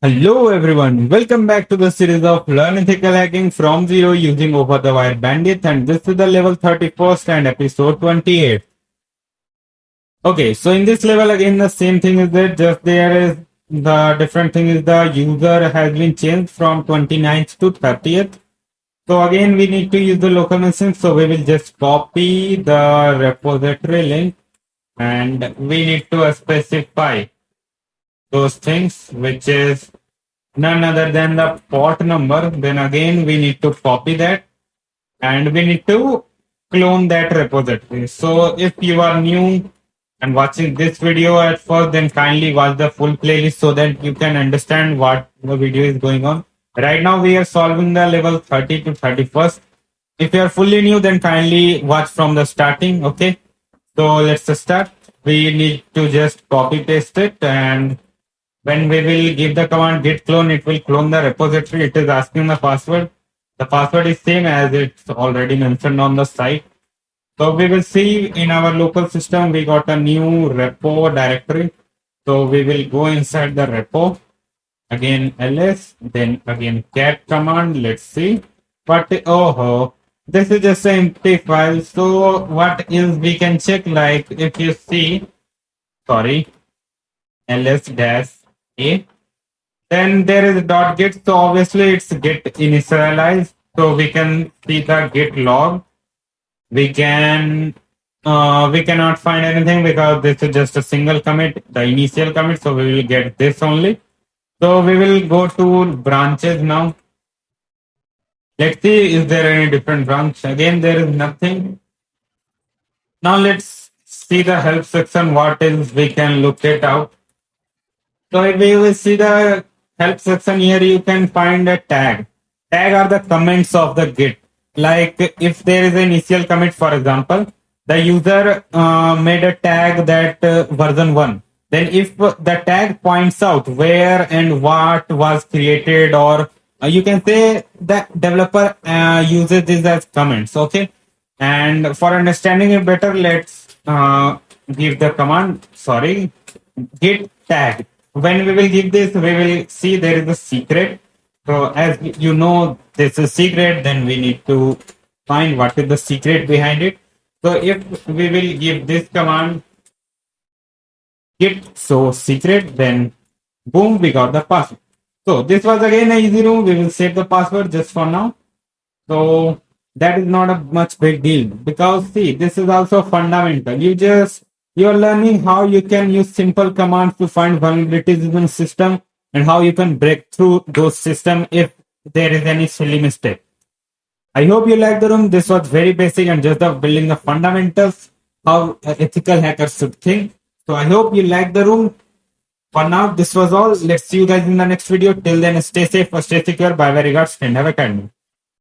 Hello everyone, welcome back to the series of Learn Ethical Hacking from Zero using OverTheWire Bandit, and this is the level 31st and episode 28. Okay, so in this level again the same thing is that just there is the different thing is the user has been changed from 29th to 30th. So again we need to use the local machine, so we will just copy the repository link and we need to specify those things which is none other than the port number. Then again we need to copy that and we need to clone that repository. So if you are new and watching this video at first, then kindly watch the full playlist so that you can understand what the video is going on. Right now we are solving the level 30 to 31st. If you are fully new, then kindly watch from the starting. Okay, so let's start. We need to just copy paste it, and when we will give the command git clone, it will clone the repository. It is asking the password. The password is same as it's already mentioned on the site. So we will see in our local system, we got a new repo directory. So we will go inside the repo. Again ls, then again cat command. Let's see. But oh, this is just an empty file. So what is we can check, like if you see, sorry, ls dash a, then there is dot git, so obviously it's git initialized, so we can see the git log. We cannot find anything because this is just a single commit, the initial commit, so we will get this only. So we will go to branches now. Let's see, is there any different branch? Again, there is nothing. Now let's see the help section, what is we can look it out. So if we will see the help section here, you can find a tag. Tag are the comments of the Git. Like if there is an initial commit, for example, the user made a tag that version 1. Then if the tag points out where and what was created, or you can say that developer uses this as comments. Okay. And for understanding it better, let's give the command, sorry, git tag. When we will give this, we will see there is a secret. So as you know, this is secret, then we need to find what is the secret behind it. So if we will give this command git so secret, then boom, we got the password. So this was again an easy room. We will save the password just for now. So that is not a much big deal, because see, this is also fundamental. You're learning how you can use simple commands to find vulnerabilities in the system and how you can break through those systems if there is any silly mistake. I hope you like the room. This was very basic and just of building the fundamentals, how ethical hackers should think. So I hope you like the room. For now, this was all. Let's see you guys in the next video. Till then, stay safe, stay secure. Bye bye, regards, and have a kind.